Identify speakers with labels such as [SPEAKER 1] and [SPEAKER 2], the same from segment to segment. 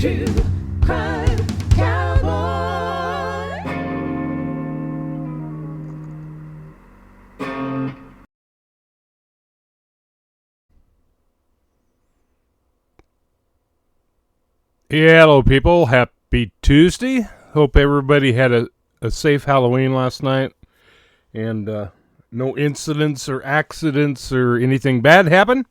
[SPEAKER 1] True Crime Cowboy.
[SPEAKER 2] Yeah, hello people. Happy Tuesday. Hope everybody had a safe Halloween last night and no incidents or accidents or anything bad happen.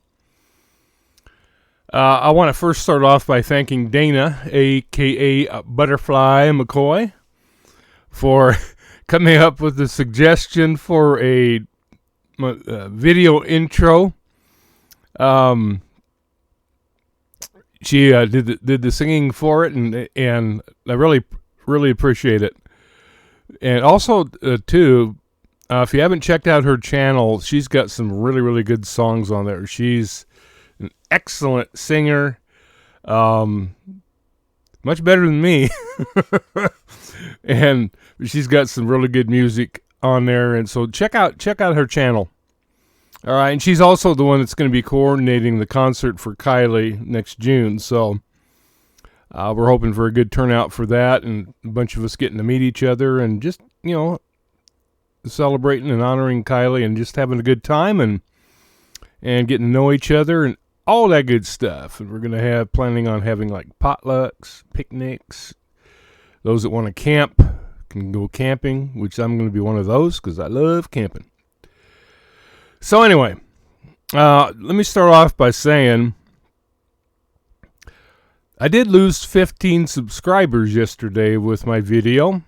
[SPEAKER 2] I want to first start off by thanking Dana, a.k.a. Butterfly McCoy, for coming up with the suggestion for a video intro. She did the singing for it, and I really appreciate it. And also, too, if you haven't checked out her channel, she's got some really good songs on there. She's an excellent singer, much better than me, and she's got some really good music on there. And so check out her channel. All right, and she's also the one that's going to be coordinating the concert for Kylie next June. So we're hoping for a good turnout for that, and a bunch of us getting to meet each other and just, celebrating and honoring Kylie and just having a good time and getting to know each other and all that good stuff. And we're going to planning on having like potlucks, picnics. Those that want to camp can go camping, which I'm going to be one of those because I love camping. So anyway, let me start off by saying I did lose 15 subscribers yesterday with my video,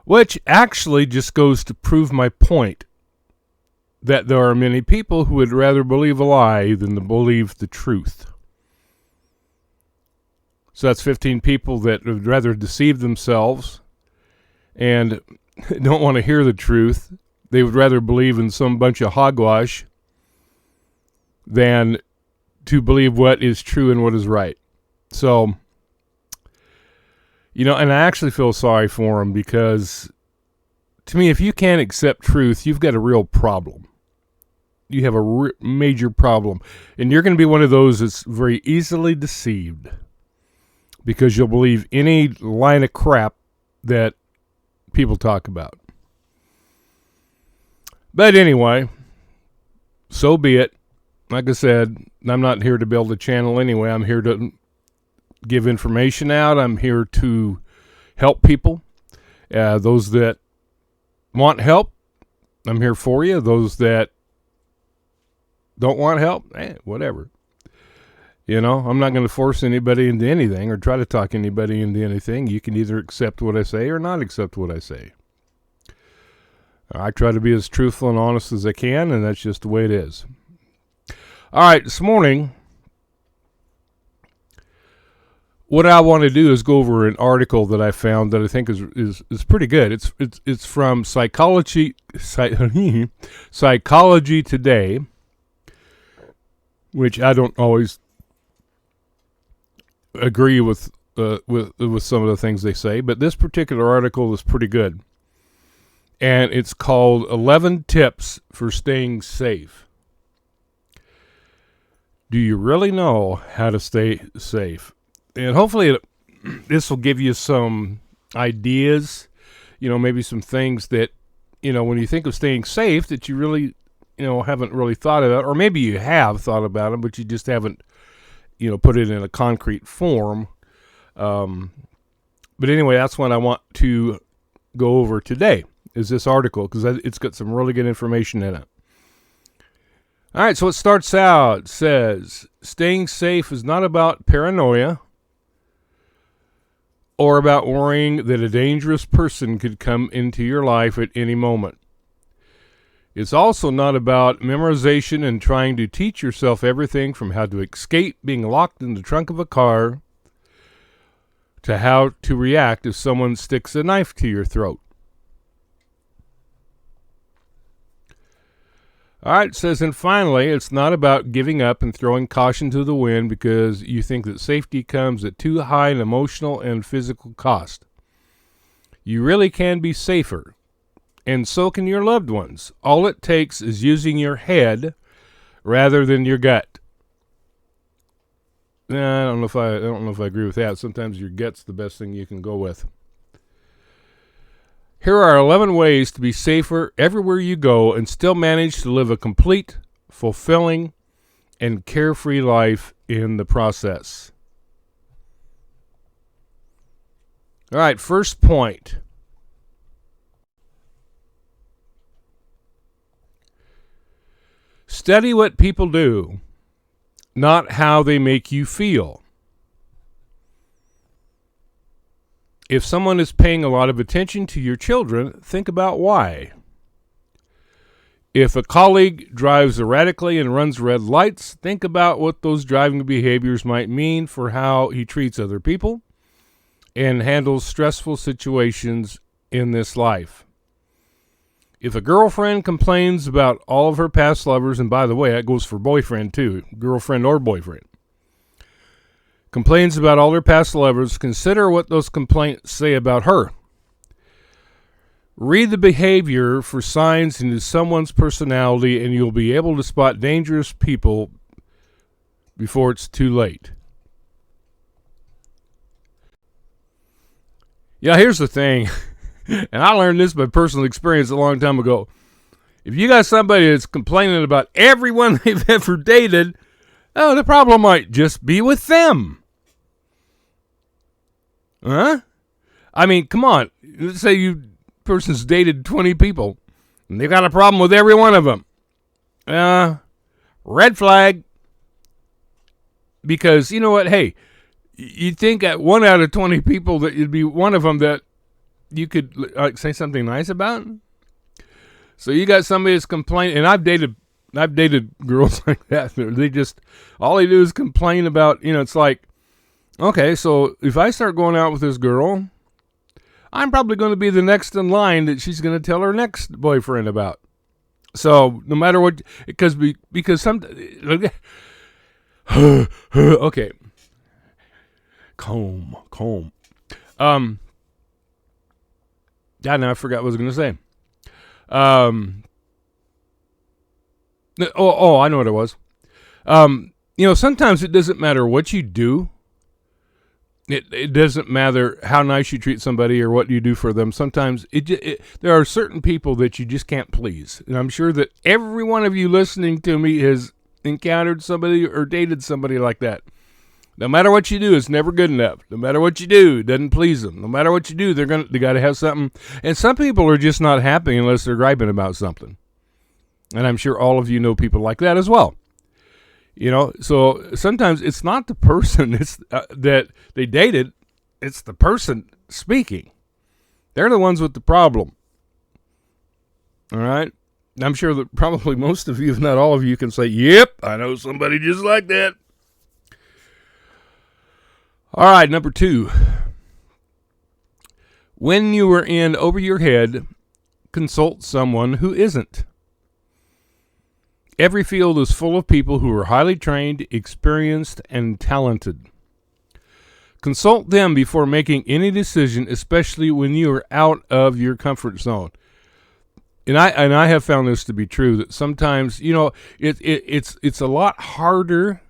[SPEAKER 2] which actually just goes to prove my point that there are many people who would rather believe a lie than to believe the truth. So that's 15 people that would rather deceive themselves and don't want to hear the truth. They would rather believe in some bunch of hogwash than to believe what is true and what is right. So, and I actually feel sorry for them because, to me, if you can't accept truth, you've got a real problem. You have a major problem. And you're going to be one of those that's very easily deceived because you'll believe any line of crap that people talk about. But anyway, so be it. Like I said, I'm not here to build a channel anyway. I'm here to give information out. I'm here to help people. Those that want help, I'm here for you. Those that don't want help, whatever. I'm not going to force anybody into anything or try to talk anybody into anything. You can either accept what I say or not accept what I say. I try to be as truthful and honest as I can, and that's just the way it is. All right, this morning, what I want to do is go over an article that I found that I think is pretty good. It's from Psychology Today, which I don't always agree with some of the things they say, but this particular article is pretty good. And it's called 11 Tips for Staying Safe. Do you really know how to stay safe? And hopefully this will give you some ideas, maybe some things that, when you think of staying safe that you really, haven't really thought about, or maybe you have thought about them, but you just haven't, put it in a concrete form. But anyway, that's what I want to go over today. Is this article, because it's got some really good information in it. All right, so it starts out, it says, staying safe is not about paranoia or about worrying that a dangerous person could come into your life at any moment. It's also not about memorization and trying to teach yourself everything from how to escape being locked in the trunk of a car to how to react if someone sticks a knife to your throat. All right, it says, and finally, it's not about giving up and throwing caution to the wind because you think that safety comes at too high an emotional and physical cost. You really can be safer, and so can your loved ones. All it takes is using your head rather than your gut. I don't know if I agree with that. Sometimes your gut's the best thing you can go with. Here are 11 ways to be safer everywhere you go and still manage to live a complete, fulfilling, and carefree life in the process. All right, first point. Study what people do, not how they make you feel. If someone is paying a lot of attention to your children, think about why. If a colleague drives erratically and runs red lights, think about what those driving behaviors might mean for how he treats other people and handles stressful situations in this life. If a girlfriend complains about all of her past lovers, and by the way, that goes for boyfriend too, girlfriend or boyfriend, complains about all their past lovers, consider what those complaints say about her. Read the behavior for signs into someone's personality, and you'll be able to spot dangerous people before it's too late. Yeah, here's the thing, and I learned this by personal experience a long time ago. If you got somebody that's complaining about everyone they've ever dated, oh, the problem might just be with them. Huh? I mean, come on. Let's say you person's dated 20 people, and they got a problem with every one of them. Red flag. Because, you know what? Hey, you'd think at 1 out of 20 people that you'd be one of them that you could say something nice about. So you got somebody that's complaining, and I've dated girls like that. They just, all they do is complain about, it's like, okay, so if I start going out with this girl, I'm probably going to be the next in line that she's going to tell her next boyfriend about. So no matter what, because some, okay, comb. Yeah, now I forgot what I was going to say. I know what it was. Sometimes it doesn't matter what you do. It doesn't matter how nice you treat somebody or what you do for them. Sometimes there are certain people that you just can't please. And I'm sure that every one of you listening to me has encountered somebody or dated somebody like that. No matter what you do, it's never good enough. No matter what you do, it doesn't please them. No matter what you do, they got to have something. And some people are just not happy unless they're griping about something. And I'm sure all of you know people like that as well. So sometimes it's not the person that they dated, it's the person speaking. They're the ones with the problem. All right? I'm sure that probably most of you, if not all of you, can say, yep, I know somebody just like that. All right, number 2. When you are in over your head, consult someone who isn't. Every field is full of people who are highly trained, experienced, and talented. Consult them before making any decision, especially when you are out of your comfort zone. And I have found this to be true, that sometimes, it's a lot harder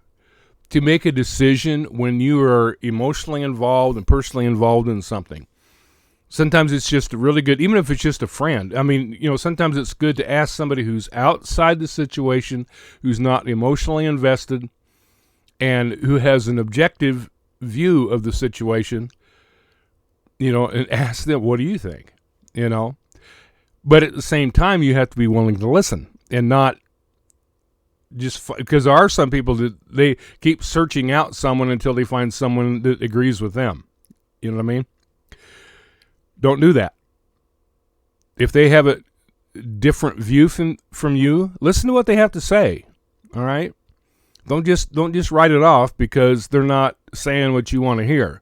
[SPEAKER 2] to make a decision when you are emotionally involved and personally involved in something. Sometimes it's just really good, even if it's just a friend. I mean, sometimes it's good to ask somebody who's outside the situation, who's not emotionally invested, and who has an objective view of the situation, and ask them, what do you think? But at the same time, you have to be willing to listen and not just because there are some people that they keep searching out someone until they find someone that agrees with them. You know what I mean? Don't do that. If they have a different view from you, listen to what they have to say. All right? Don't just write it off because they're not saying what you want to hear.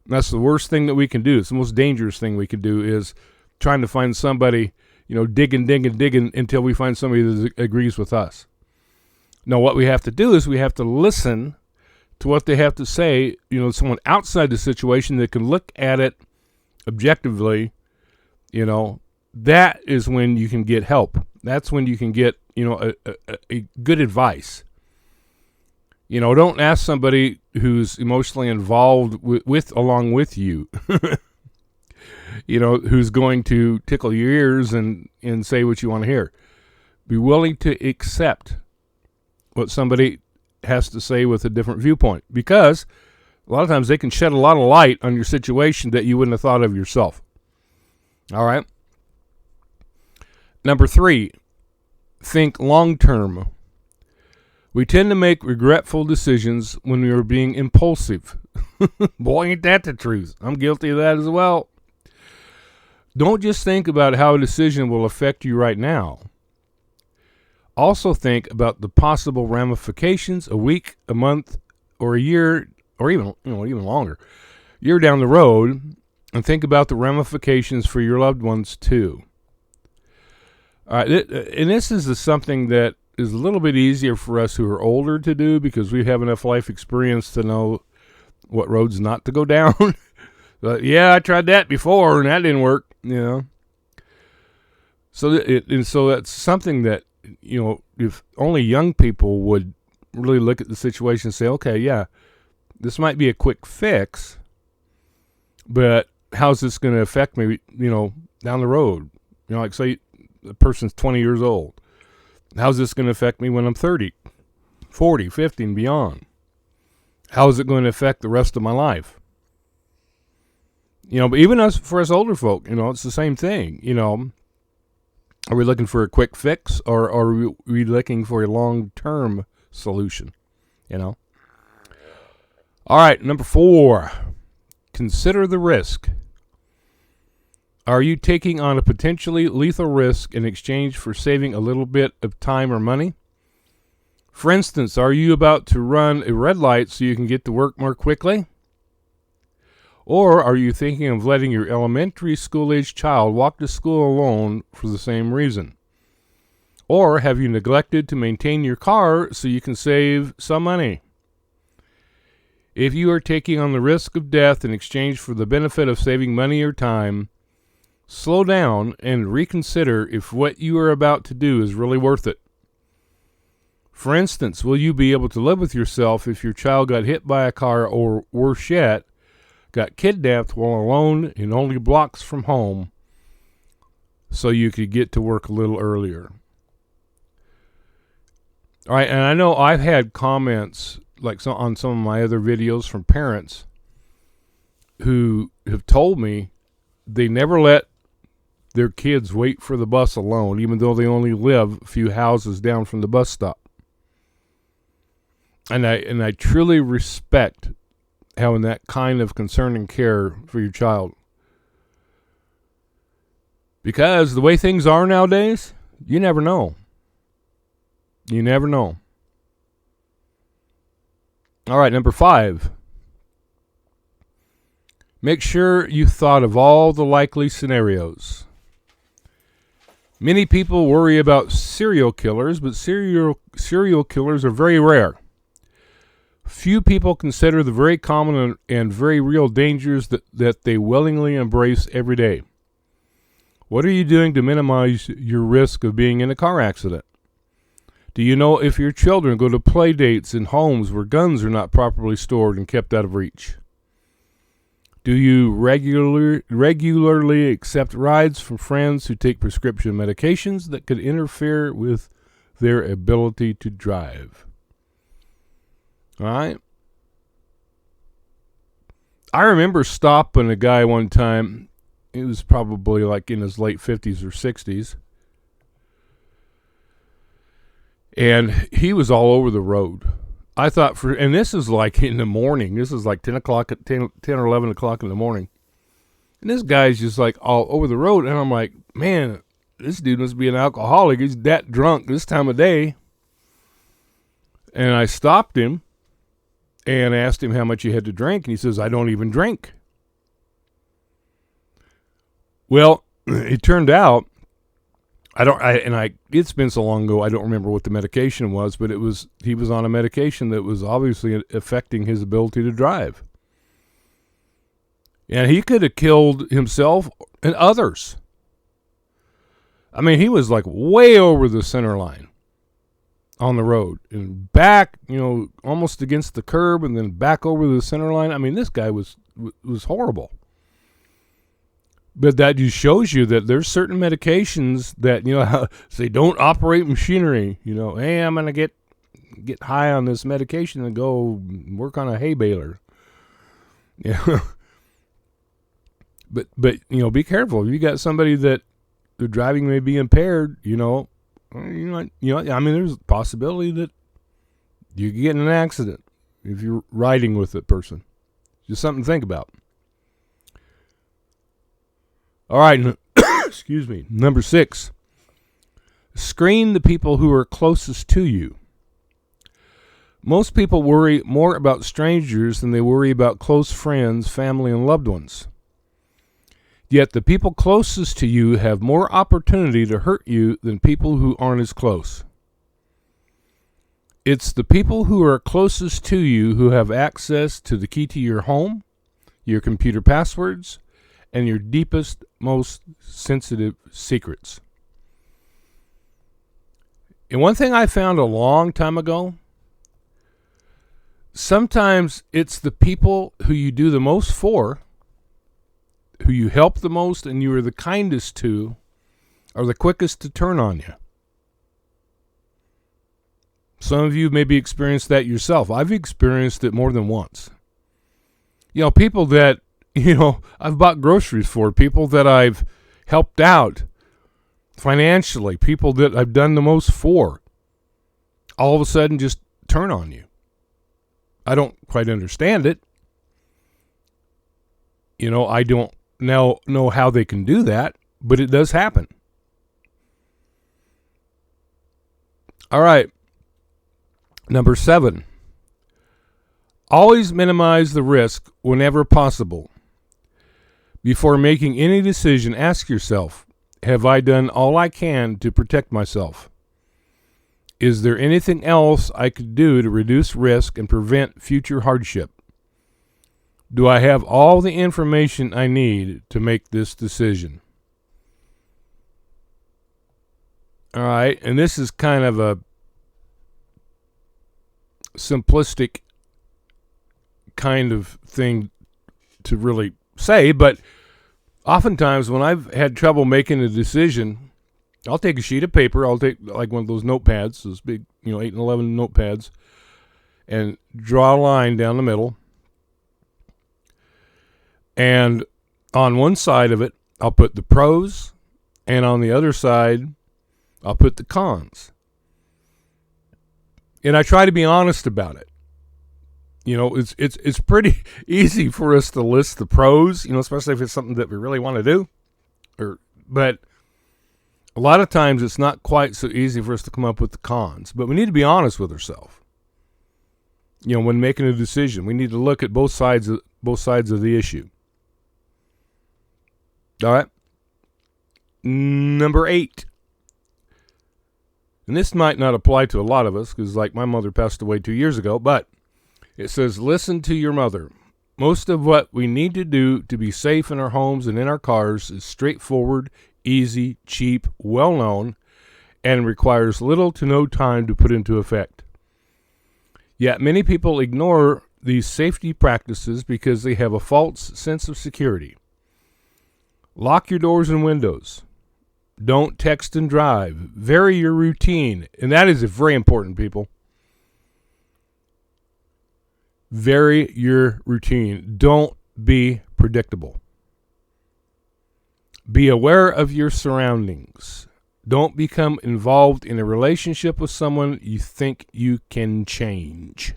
[SPEAKER 2] That's the worst thing that we can do. It's the most dangerous thing we can do is trying to find somebody, digging until we find somebody that agrees with us. No, what we have to do is we have to listen to what they have to say, someone outside the situation that can look at it objectively, that is when you can get help. That's when you can get, a good advice. Don't ask somebody who's emotionally involved with along with you, who's going to tickle your ears and say what you want to hear. Be willing to accept what somebody has to say with a different viewpoint, because a lot of times they can shed a lot of light on your situation that you wouldn't have thought of yourself. All right. Number 3, think long term. We tend to make regretful decisions when we are being impulsive. Boy, ain't that the truth. I'm guilty of that as well. Don't just think about how a decision will affect you right now. Also think about the possible ramifications a week, a month, or a year, or even longer, year down the road, and think about the ramifications for your loved ones too. All right, and this is something that is a little bit easier for us who are older to do, because we have enough life experience to know what roads not to go down. But yeah, I tried that before and that didn't work. So so that's something that if only young people would really look at the situation and say, okay, yeah, this might be a quick fix, but how's this going to affect me, down the road? Like say the person's 20 years old. How's this going to affect me when I'm 30, 40, 50, and beyond? How is it going to affect the rest of my life? But even for us older folk, it's the same thing. Are we looking for a quick fix, or are we looking for a long-term solution? All right, number 4, consider the risk. Are you taking on a potentially lethal risk in exchange for saving a little bit of time or money? For instance, are you about to run a red light so you can get to work more quickly? Or are you thinking of letting your elementary school-age child walk to school alone for the same reason? Or have you neglected to maintain your car so you can save some money? If you are taking on the risk of death in exchange for the benefit of saving money or time, slow down and reconsider if what you are about to do is really worth it. For instance, will you be able to live with yourself if your child got hit by a car, or worse yet, got kidnapped while alone and only blocks from home so you could get to work a little earlier? All right, and I know I've had comments on some of my other videos from parents who have told me they never let their kids wait for the bus alone, even though they only live a few houses down from the bus stop. And I truly respect having that kind of concern and care for your child. Because the way things are nowadays, you never know. You never know. All right, number 5. Make sure you thought of all the likely scenarios. Many people worry about serial killers, but serial killers are very rare. Few people consider the very common and very real dangers that they willingly embrace every day. What are you doing to minimize your risk of being in a car accident? Do you know if your children go to play dates in homes where guns are not properly stored and kept out of reach? Do you regularly accept rides from friends who take prescription medications that could interfere with their ability to drive? All right. I remember stopping a guy one time. He was probably like in his late 50s or 60s. And he was all over the road. I thought and this is like in the morning. This is like 10 or 11 o'clock in the morning. And this guy's just like all over the road. And I'm like, man, this dude must be an alcoholic. He's that drunk this time of day. And I stopped him and asked him how much he had to drink. And he says, I don't even drink. Well, it turned out, it's been so long ago, I don't remember what the medication was, but he was on a medication that was obviously affecting his ability to drive. And he could have killed himself and others. I mean, he was like way over the center line. on the road and back, almost against the curb and then back over the center line. I mean, this guy was horrible. But that just shows you that there's certain medications that, say don't operate machinery. Hey, I'm going to get high on this medication and go work on a hay baler. Yeah. But be careful. If you got somebody that the driving may be impaired, I mean, there's a possibility that you could get in an accident if you're riding with that person. Just something to think about. All right, excuse me. Number 6, screen the people who are closest to you. Most people worry more about strangers than they worry about close friends, family, and loved ones. Yet the people closest to you have more opportunity to hurt you than people who aren't as close. It's the people who are closest to you who have access to the key to your home, your computer passwords, and your deepest, most sensitive secrets. And one thing I found a long time ago, sometimes it's the people who you do the most for, who you help the most and you are the kindest to, are the quickest to turn on you. Some of you maybe experienced that yourself. I've experienced it more than once. People that, I've bought groceries for, people that I've helped out financially, people that I've done the most for, all of a sudden just turn on you. I don't quite understand it. I don't now know how they can do that, but it does happen. All right. Number 7, always minimize the risk whenever possible. Before making any decision, ask yourself, have I done all I can to protect myself? Is there anything else I could do to reduce risk and prevent future hardship? Do I have all the information I need to make this decision? All right, and this is kind of a simplistic kind of thing to really say, but oftentimes when I've had trouble making a decision, I'll take a sheet of paper, I'll take like one of those notepads, those big, 8 and 11 notepads, and draw a line down the middle. And on one side of it, I'll put the pros, and on the other side, I'll put the cons. And I try to be honest about it. It's pretty easy for us to list the pros, especially if it's something that we really want to do. But a lot of times it's not quite so easy for us to come up with the cons. But we need to be honest with ourselves. When making a decision, we need to look at both sides of the issue. All right. Number 8. And this might not apply to a lot of us because, like, my mother passed away 2 years ago, but it says, listen to your mother. Most of what we need to do to be safe in our homes and in our cars is straightforward, easy, cheap, well-known, and requires little to no time to put into effect. Yet many people ignore these safety practices because they have a false sense of security. Lock your doors and windows. Don't text and drive. Vary your routine. And that is very important, people. Vary your routine. Don't be predictable. Be aware of your surroundings. Don't become involved in a relationship with someone you think you can change.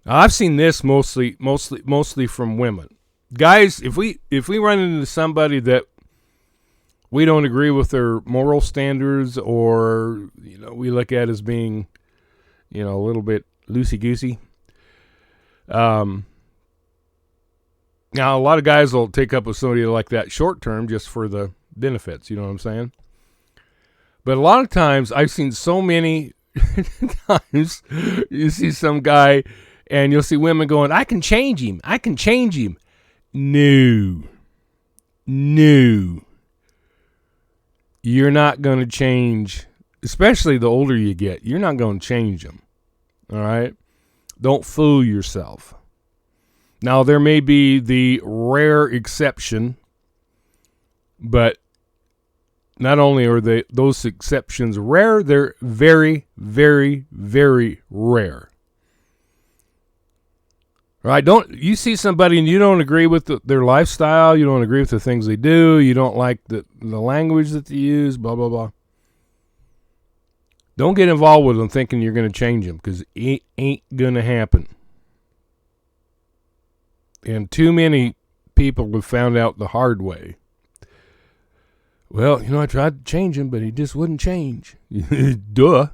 [SPEAKER 2] Now, I've seen this mostly from women. Guys, if we run into somebody that we don't agree with their moral standards, or we look at as being a little bit loosey-goosey. Now a lot of guys will take up with somebody like that short term just for the benefits, you know what I'm saying? But a lot of times I've seen so many times you see some guy and you'll see women going, I can change him. No. You're not going to change especially the older you get, you're not going to change them. All right? Don't fool yourself. Now, there may be the rare exception, but not only are those exceptions rare, they're very, very, very rare. Right? Don't you see somebody and you don't agree with their lifestyle, you don't agree with the things they do, you don't like the language that they use, blah, blah, blah. Don't get involved with them thinking you're going to change them, because it ain't going to happen. And too many people have found out the hard way. Well, I tried to change him, but he just wouldn't change. Duh.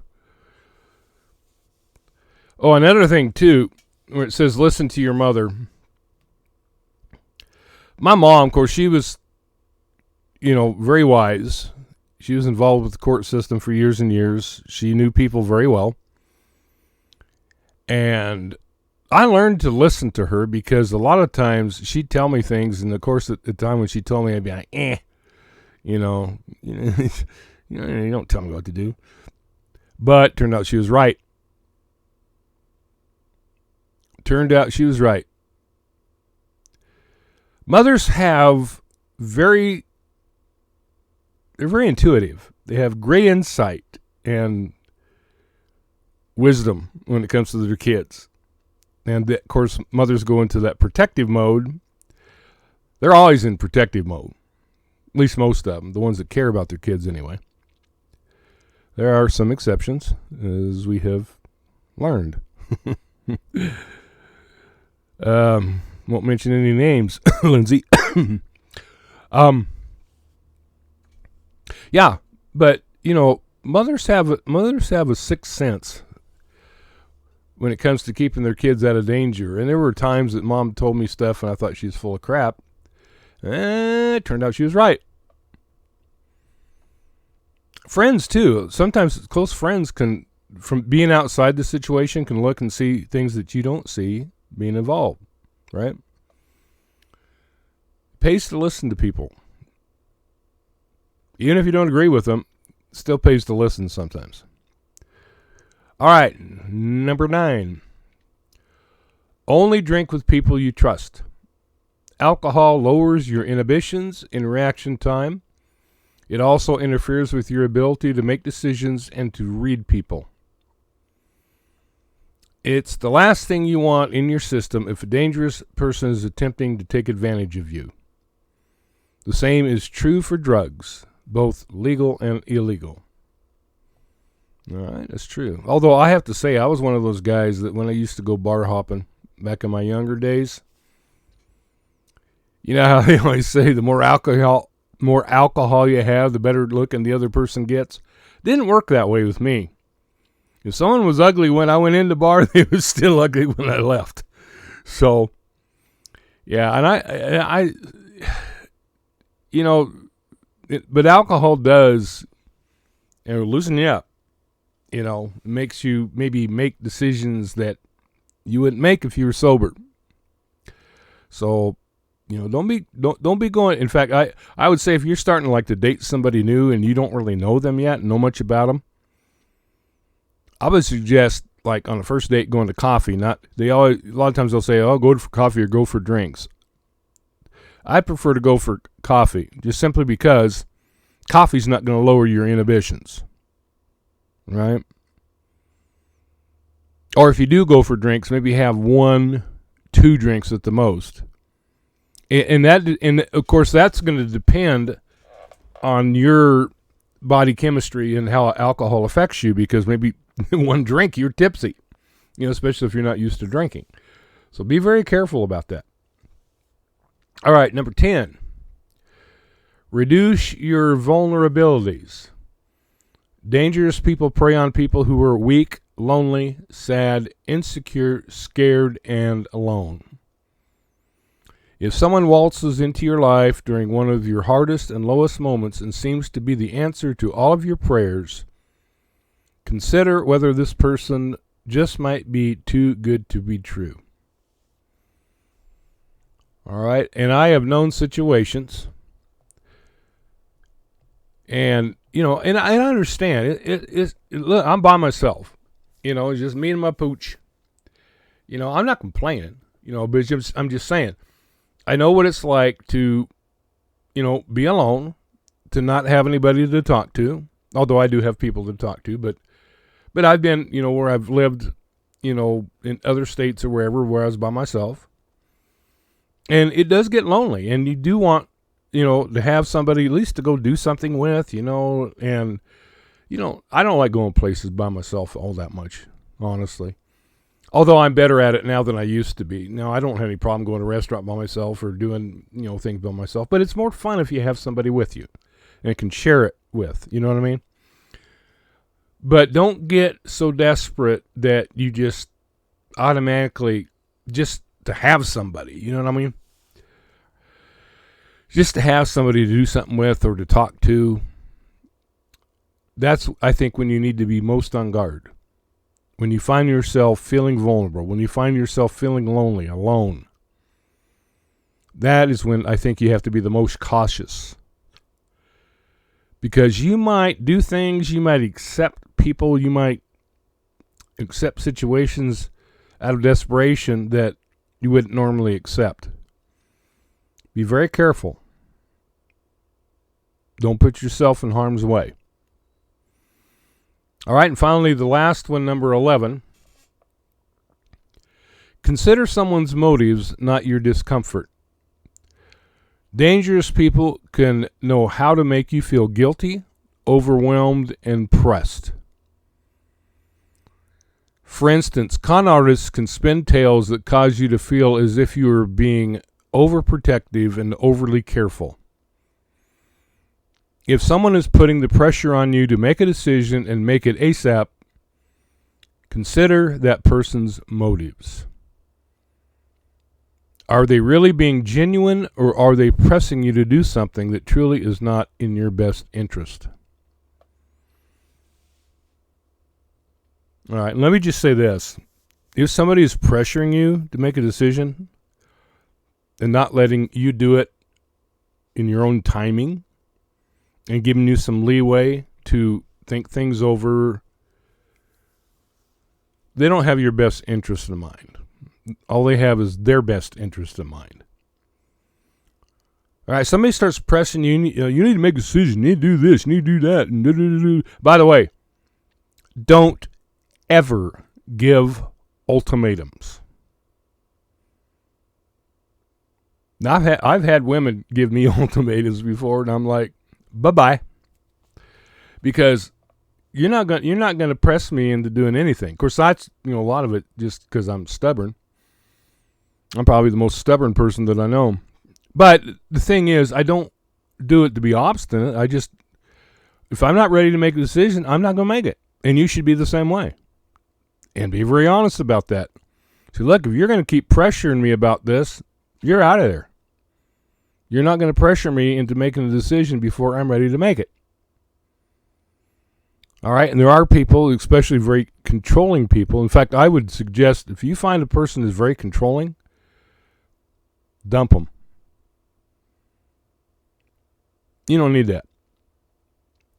[SPEAKER 2] Oh, another thing, too, where it says, listen to your mother. My mom, of course, she was, very wise. She was involved with the court system for years and years. She knew people very well. And I learned to listen to her because a lot of times she'd tell me things, and of course at the time when she told me, I'd be like, you don't tell me what to do. But turned out she was right. Mothers have they're very intuitive. They have great insight and wisdom when it comes to their kids. And of course, mothers go into that protective mode. They're always in protective mode. At least most of them, the ones that care about their kids anyway. There are some exceptions, as we have learned. Won't mention any names, Lindsay. Yeah, but mothers have a sixth sense when it comes to keeping their kids out of danger. And there were times that mom told me stuff and I thought she was full of crap. It turned out she was right. Friends too. Sometimes close friends can, from being outside the situation, can look and see things that you don't see being involved, right? It pays to listen to people. Even if you don't agree with them, it still pays to listen sometimes. All right, number 9. Only drink with people you trust. Alcohol lowers your inhibitions in reaction time. It also interferes with your ability to make decisions and to read people. It's the last thing you want in your system if a dangerous person is attempting to take advantage of you. The same is true for drugs, both legal and illegal. All right, that's true. Although I have to say, I was one of those guys that when I used to go bar hopping back in my younger days, you know how they always say the more alcohol you have, the better looking the other person gets? Didn't work that way with me. If someone was ugly when I went in the bar, they were still ugly when I left. So, yeah, and I but alcohol does, loosen you up. Makes you maybe make decisions that you wouldn't make if you were sober. So, don't be going. In fact, I would say if you're starting to date somebody new and you don't really know them yet, know much about them, I would suggest on the first date going to coffee. A lot of times they'll say, "Oh, go for coffee or go for drinks." I prefer to go for coffee, just simply because coffee's not going to lower your inhibitions, right? Or if you do go for drinks, maybe have 1-2 drinks at the most. And of course, that's going to depend on your body chemistry and how alcohol affects you, because maybe one drink, you're tipsy, especially if you're not used to drinking. So be very careful about that. All right, number 10. Reduce your vulnerabilities. Dangerous people prey on people who are weak, lonely, sad, insecure, scared, and alone. If someone waltzes into your life during one of your hardest and lowest moments and seems to be the answer to all of your prayers, consider whether this person just might be too good to be true. All right, and I have known situations And, and I understand. Look, I'm by myself. It's just me and my pooch. I'm not complaining, but I'm just saying. I know what it's like to, be alone, to not have anybody to talk to. Although I do have people to talk to, but I've been, where I've lived, in other states or wherever where I was by myself. And it does get lonely, and you do want, to have somebody at least to go do something with, and, I don't like going places by myself all that much, honestly. Although I'm better at it now than I used to be. Now, I don't have any problem going to a restaurant by myself or doing, things by myself, but it's more fun if you have somebody with you and can share it with, you know what I mean? But don't get so desperate that you just automatically, just to have somebody, you know what I mean? Just to have somebody to do something with or to talk to. That's, I think, when you need to be most on guard. When you find yourself feeling vulnerable, when you find yourself feeling lonely, alone, that is when I think you have to be the most cautious. Because you might do things, you might accept people, you might accept situations out of desperation that you wouldn't normally accept. Be very careful. Don't put yourself in harm's way. All right, and finally, the last one, number 11. Consider someone's motives, not your discomfort. Dangerous people can know how to make you feel guilty, overwhelmed, and pressed. For instance, con artists can spin tales that cause you to feel as if you are being overprotective and overly careful. If someone is putting the pressure on you to make a decision and make it ASAP, consider that person's motives. Are they really being genuine, or are they pressing you to do something that truly is not in your best interest? All right, let me just say this. If somebody is pressuring you to make a decision and not letting you do it in your own timing and giving you some leeway to think things over, they don't have your best interest in mind. All they have is their best interest in mind. All right, somebody starts pressing you, you need to make a decision, you need to do this, you need to do that. And by the way, don't ever give ultimatums. Now, I've had women give me ultimatums before, and I'm like, bye-bye, because you're not gonna press me into doing anything. Of course, that's a lot of it just because I'm stubborn. I'm probably the most stubborn person that I know. But the thing is, I don't do it to be obstinate. If I'm not ready to make a decision, I'm not gonna make it, and you should be the same way. And be very honest about that. See, look, if you're gonna keep pressuring me about this, you're out of there. You're not going to pressure me into making a decision before I'm ready to make it. All right, and there are people, especially very controlling people. In fact, I would suggest if you find a person who's very controlling, dump them. You don't need that.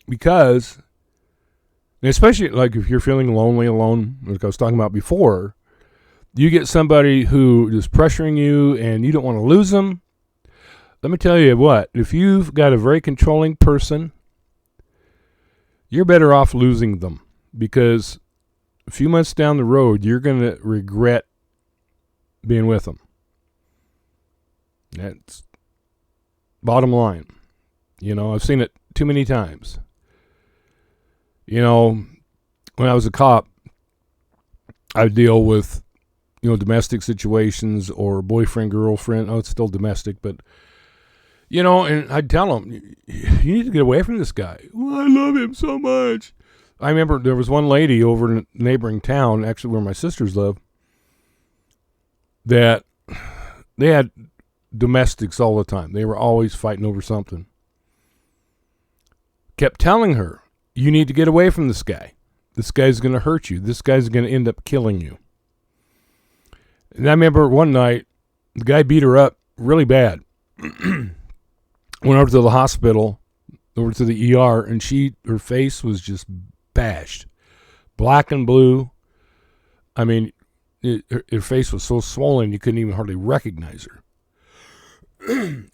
[SPEAKER 2] Because, especially like if you're feeling lonely, alone, like I was talking about before, you get somebody who is pressuring you and you don't want to lose them. Let me tell you what, if you've got a very controlling person, you're better off losing them, because a few months down the road, you're going to regret being with them. That's bottom line. I've seen it too many times. When I was a cop, I would deal with, domestic situations or boyfriend, girlfriend. Oh, it's still domestic, but and I'd tell them, you need to get away from this guy. Well, I love him so much. I remember there was one lady over in a neighboring town, actually where my sisters live, that they had domestics all the time. They were always fighting over something. Kept telling her, you need to get away from this guy. This guy's going to hurt you. This guy's going to end up killing you. And I remember one night, the guy beat her up really bad. Went over to the hospital, over to the ER, and her face was just bashed, black and blue. I mean, her face was so swollen you couldn't even hardly recognize her.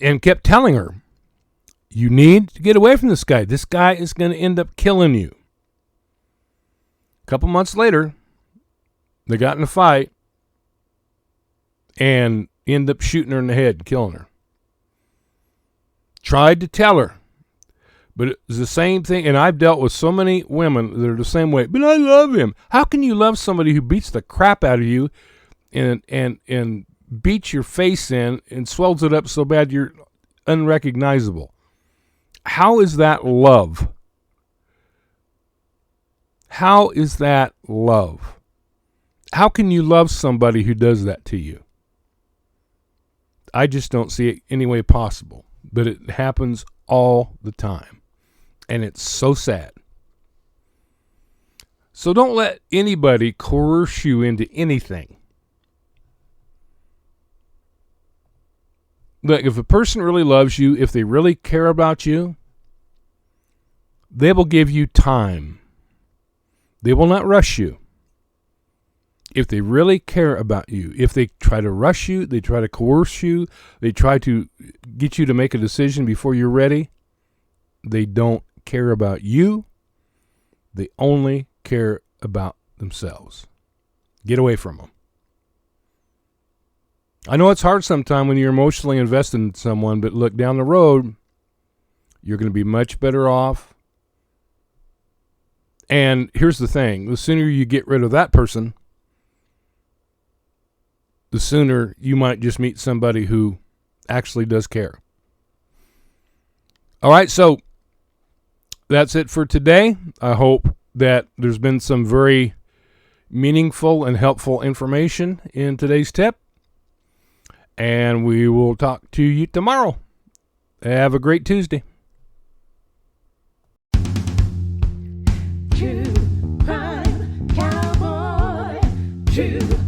[SPEAKER 2] And kept telling her, you need to get away from this guy. This guy is going to end up killing you. A couple months later, they got in a fight and ended up shooting her in the head and killing her. Tried to tell her, but it was the same thing. And I've dealt with so many women that are the same way. But I love him. How can you love somebody who beats the crap out of you and beats your face in and swells it up so bad you're unrecognizable? How is that love? How is that love? How can you love somebody who does that to you? I just don't see it any way possible. But it happens all the time. And it's so sad. So don't let anybody coerce you into anything. Look, if a person really loves you, if they really care about you, they will give you time. They will not rush you. If they really care about you, if they try to rush you, they try to coerce you, they try to get you to make a decision before you're ready, they don't care about you. They only care about themselves. Get away from them. I know it's hard sometimes when you're emotionally invested in someone, but look, down the road, you're going to be much better off. And here's the thing. The sooner you get rid of that person, the sooner you might just meet somebody who actually does care. All right, so that's it for today. I hope that there's been some very meaningful and helpful information in today's tip. And we will talk to you tomorrow. Have a great Tuesday.
[SPEAKER 1] True crime cowboy. True